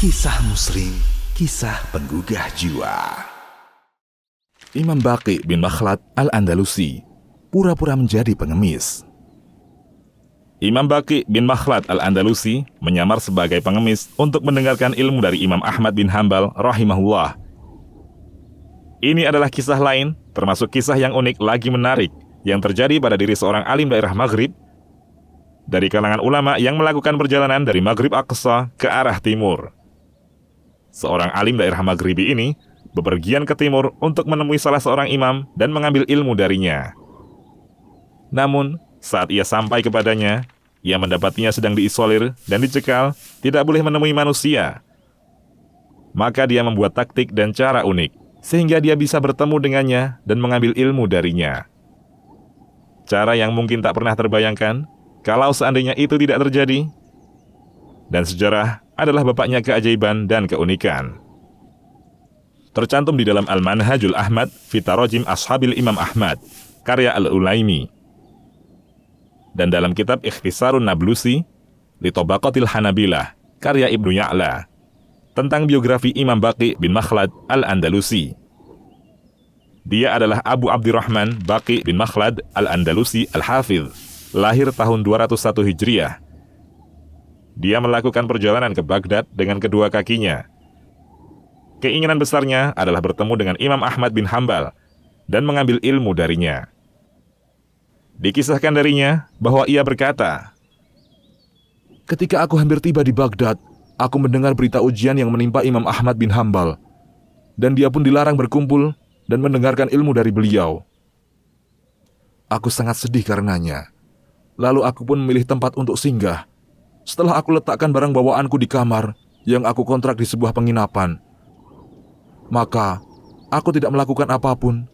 Kisah Muslim, kisah penggugah jiwa. Imam Baqi bin Makhlad al-Andalusi pura-pura menjadi pengemis. Imam Baqi bin Makhlad al-Andalusi menyamar sebagai pengemis untuk mendengarkan ilmu dari Imam Ahmad bin Hanbal rahimahullah. Ini adalah kisah lain, termasuk kisah yang unik lagi menarik, yang terjadi pada diri seorang alim daerah Maghrib, dari kalangan ulama yang melakukan perjalanan dari Maghrib Aqsa ke arah timur. Seorang alim daerah Maghribi ini bepergian ke timur untuk menemui salah seorang imam dan mengambil ilmu darinya. Namun, saat ia sampai kepadanya, ia mendapatinya sedang diisolir dan dicekal, tidak boleh menemui manusia. Maka dia membuat taktik dan cara unik, sehingga dia bisa bertemu dengannya dan mengambil ilmu darinya. Cara yang mungkin tak pernah terbayangkan, kalau seandainya itu tidak terjadi. Dan sejarah adalah bapaknya keajaiban dan keunikan. Tercantum di dalam Al-Manhajul Ahmad fi Tarajim Ashabil Imam Ahmad, karya Al-Ulaimi. Dan dalam kitab Ikhtisarun Nablusi, li Tabaqatil Hanabilah, karya Ibnu Ya'la, tentang biografi Imam Baqi bin Makhlad al-Andalusi. Dia adalah Abu Abdurrahman Baqi bin Makhlad al-Andalusi al-Hafidh, lahir tahun 201 Hijriah. Dia melakukan perjalanan ke Baghdad dengan kedua kakinya. Keinginan besarnya adalah bertemu dengan Imam Ahmad bin Hanbal dan mengambil ilmu darinya. Dikisahkan darinya bahwa ia berkata, "Ketika aku hampir tiba di Baghdad, aku mendengar berita ujian yang menimpa Imam Ahmad bin Hanbal, dan dia pun dilarang berkumpul dan mendengarkan ilmu dari beliau. Aku sangat sedih karenanya. Lalu aku pun memilih tempat untuk singgah. Setelah aku letakkan barang bawaanku di kamar yang aku kontrak di sebuah penginapan, maka aku tidak melakukan apapun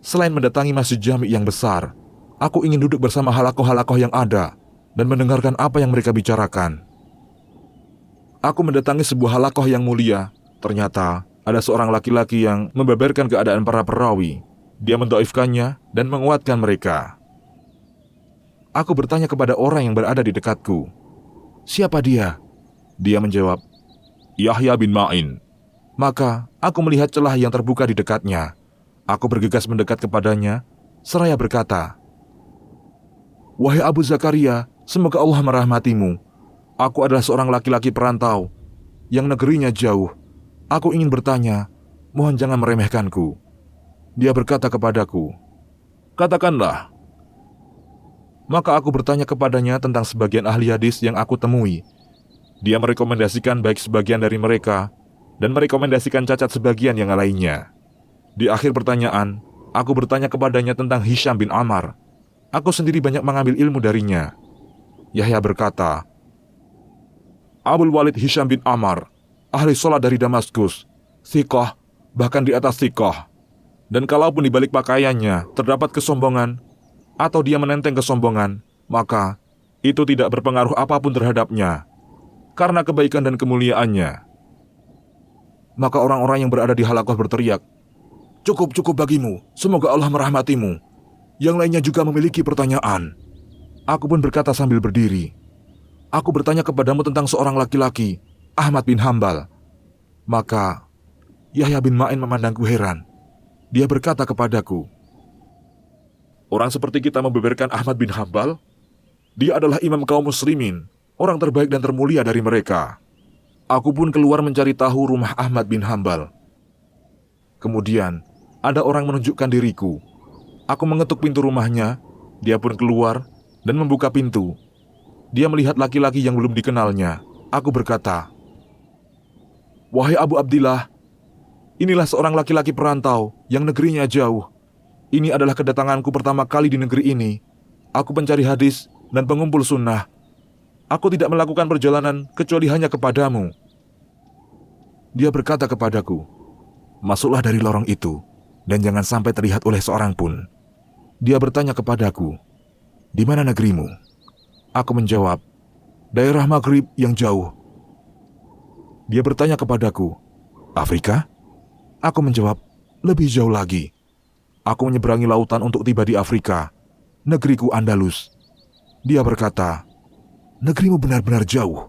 selain mendatangi masjid jami yang besar. Aku ingin duduk bersama halakoh-halakoh yang ada dan mendengarkan apa yang mereka bicarakan. Aku mendatangi sebuah halakoh yang mulia. Ternyata ada seorang laki-laki yang membeberkan keadaan para perawi. Dia mendoifkannya dan menguatkan mereka. Aku bertanya kepada orang yang berada di dekatku, 'Siapa dia?' Dia menjawab, 'Yahya bin Ma'in.' Maka aku melihat celah yang terbuka di dekatnya. Aku bergegas mendekat kepadanya, seraya berkata, 'Wahai Abu Zakaria, semoga Allah merahmatimu. Aku adalah seorang laki-laki perantau yang negerinya jauh. Aku ingin bertanya, mohon jangan meremehkanku.' Dia berkata kepadaku, 'Katakanlah.' Maka aku bertanya kepadanya tentang sebagian ahli hadis yang aku temui. Dia merekomendasikan baik sebagian dari mereka dan merekomendasikan cacat sebagian yang lainnya. Di akhir pertanyaan, aku bertanya kepadanya tentang Hisham bin Ammar. Aku sendiri banyak mengambil ilmu darinya. Yahya berkata, 'Abul Walid Hisham bin Ammar, ahli sholat dari Damaskus, thiqah, bahkan di atas thiqah. Dan kalaupun di balik pakaiannya terdapat kesombongan, atau dia menenteng kesombongan, maka itu tidak berpengaruh apapun terhadapnya, karena kebaikan dan kemuliaannya.' Maka orang-orang yang berada di halakoh berteriak, 'Cukup, cukup bagimu, semoga Allah merahmatimu.' Yang lainnya juga memiliki pertanyaan. Aku pun berkata sambil berdiri, 'Aku bertanya kepadamu tentang seorang laki-laki, Ahmad bin Hanbal.' Maka Yahya bin Ma'in memandangku heran. Dia berkata kepadaku, 'Orang seperti kita membeberkan Ahmad bin Hanbal? Dia adalah imam kaum muslimin, orang terbaik dan termulia dari mereka.' Aku pun keluar mencari tahu rumah Ahmad bin Hanbal. Kemudian ada orang menunjukkan diriku. Aku mengetuk pintu rumahnya. Dia pun keluar dan membuka pintu. Dia melihat laki-laki yang belum dikenalnya. Aku berkata, 'Wahai Abu Abdillah, inilah seorang laki-laki perantau yang negerinya jauh. Ini adalah kedatanganku pertama kali di negeri ini. Aku pencari hadis dan pengumpul sunnah. Aku tidak melakukan perjalanan kecuali hanya kepadamu.' Dia berkata kepadaku, 'Masuklah dari lorong itu dan jangan sampai terlihat oleh seorang pun.' Dia bertanya kepadaku, 'Di mana negerimu?' Aku menjawab, 'Daerah Maghrib yang jauh.' Dia bertanya kepadaku, 'Afrika?' Aku menjawab, 'Lebih jauh lagi. Aku menyeberangi lautan untuk tiba di Afrika, negeriku Andalus.' Dia berkata, 'Negerimu benar-benar jauh.'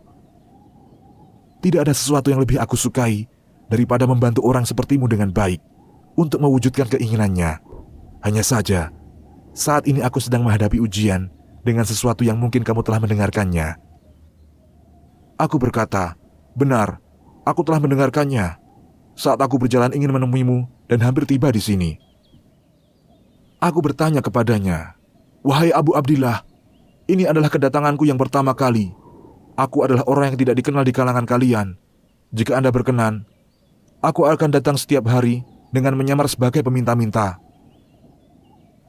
Tidak ada sesuatu yang lebih aku sukai daripada membantu orang sepertimu dengan baik untuk mewujudkan keinginannya. Hanya saja, saat ini aku sedang menghadapi ujian dengan sesuatu yang mungkin kamu telah mendengarkannya." Aku berkata, "Benar, aku telah mendengarkannya. Saat aku berjalan ingin menemuimu dan hampir tiba di sini." Aku bertanya kepadanya, "Wahai Abu Abdillah, ini adalah kedatanganku yang pertama kali. Aku adalah orang yang tidak dikenal di kalangan kalian. Jika Anda berkenan, aku akan datang setiap hari dengan menyamar sebagai peminta-minta.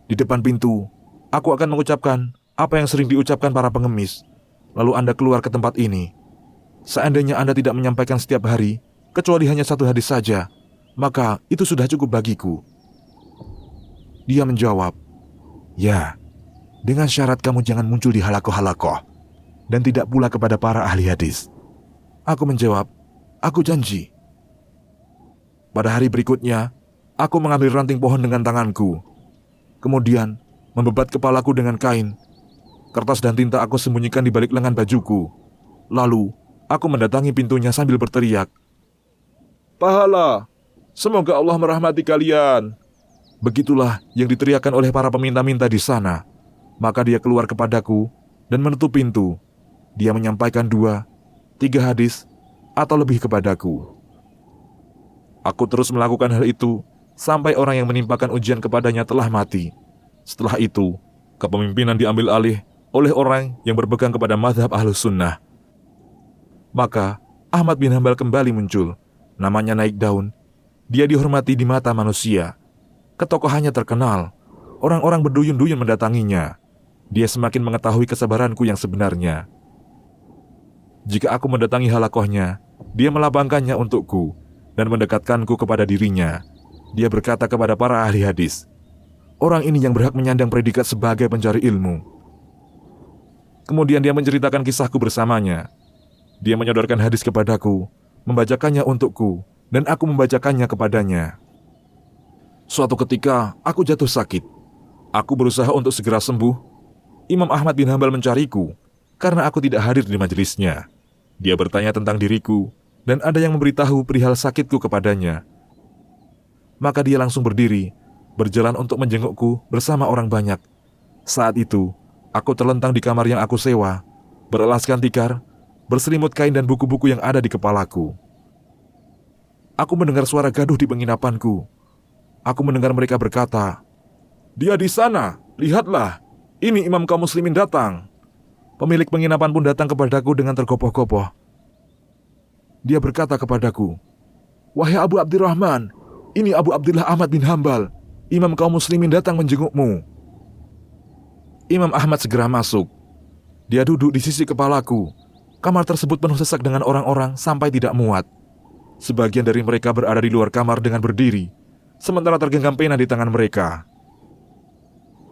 Di depan pintu, aku akan mengucapkan apa yang sering diucapkan para pengemis. Lalu Anda keluar ke tempat ini. Seandainya Anda tidak menyampaikan setiap hari, kecuali hanya satu hadis saja, maka itu sudah cukup bagiku." Dia menjawab, "Ya, dengan syarat kamu jangan muncul di halakoh-halakoh dan tidak pula kepada para ahli hadis." Aku menjawab, "Aku janji." Pada hari berikutnya, aku mengambil ranting pohon dengan tanganku. Kemudian, membebat kepalaku dengan kain. Kertas dan tinta aku sembunyikan di balik lengan bajuku. Lalu, aku mendatangi pintunya sambil berteriak, "Pahala! Semoga Allah merahmati kalian." Begitulah yang diteriakkan oleh para peminta-minta di sana. Maka dia keluar kepadaku dan menutup pintu. Dia menyampaikan 2, 3 hadis atau lebih kepadaku. Aku terus melakukan hal itu sampai orang yang menimpakan ujian kepadanya telah mati. Setelah itu, kepemimpinan diambil alih oleh orang yang berpegang kepada mazhab Ahlus Sunnah. Maka Ahmad bin Hambal kembali muncul. Namanya naik daun. Dia dihormati di mata manusia. Ketokohannya terkenal. Orang-orang berduyun-duyun mendatanginya. Dia semakin mengetahui kesabaranku yang sebenarnya. Jika aku mendatangi halakohnya, dia melabangkannya untukku dan mendekatkanku kepada dirinya. Dia berkata kepada para ahli hadis, "Orang ini yang berhak menyandang predikat sebagai pencari ilmu." Kemudian dia menceritakan kisahku bersamanya. Dia menyodorkan hadis kepadaku, membacakannya untukku, dan aku membacakannya kepadanya. Suatu ketika, aku jatuh sakit. Aku berusaha untuk segera sembuh. Imam Ahmad bin Hambal mencariku, karena aku tidak hadir di majelisnya. Dia bertanya tentang diriku, dan ada yang memberitahu perihal sakitku kepadanya. Maka dia langsung berdiri, berjalan untuk menjengukku bersama orang banyak. Saat itu, aku terlentang di kamar yang aku sewa, beralaskan tikar, berselimut kain dan buku-buku yang ada di kepalaku. Aku mendengar suara gaduh di penginapanku. Aku mendengar mereka berkata, "Dia di sana, lihatlah, ini imam kaum muslimin datang." Pemilik penginapan pun datang kepadaku dengan tergopoh-gopoh. Dia berkata kepadaku, "Wahai Abu Abdurrahman, ini Abu Abdillah Ahmad bin Hambal, imam kaum muslimin datang menjengukmu." Imam Ahmad segera masuk. Dia duduk di sisi kepalaku. Kamar tersebut penuh sesak dengan orang-orang sampai tidak muat. Sebagian dari mereka berada di luar kamar dengan berdiri, sementara tergenggam pena di tangan mereka.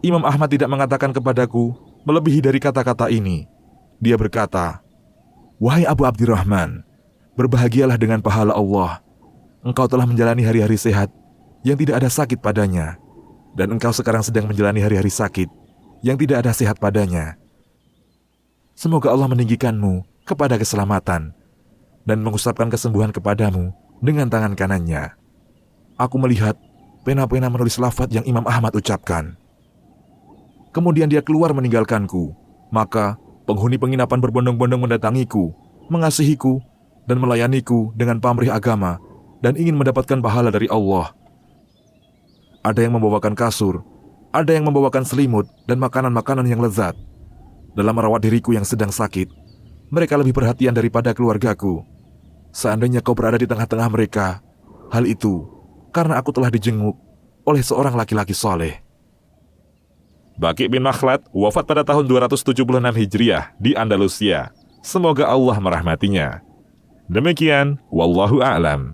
Imam Ahmad tidak mengatakan kepadaku melebihi dari kata-kata ini. Dia berkata, "Wahai Abu Abdurrahman, berbahagialah dengan pahala Allah. Engkau telah menjalani hari-hari sehat yang tidak ada sakit padanya, dan engkau sekarang sedang menjalani hari-hari sakit yang tidak ada sehat padanya. Semoga Allah meninggikanmu kepada keselamatan dan mengusapkan kesembuhan kepadamu dengan tangan kanannya." Aku melihat pena-pena menulis lafaz yang Imam Ahmad ucapkan. Kemudian dia keluar meninggalkanku. Maka penghuni penginapan berbondong-bondong mendatangiku, mengasihiku, dan melayaniku dengan pamrih agama dan ingin mendapatkan pahala dari Allah. Ada yang membawakan kasur, ada yang membawakan selimut dan makanan-makanan yang lezat. Dalam merawat diriku yang sedang sakit, mereka lebih perhatian daripada keluargaku. Seandainya kau berada di tengah-tengah mereka, hal itu karena aku telah dijenguk oleh seorang laki-laki soleh. Baqi bin Makhlad wafat pada tahun 276 Hijriah di Andalusia. Semoga Allah merahmatinya. Demikian, wallahu a'lam.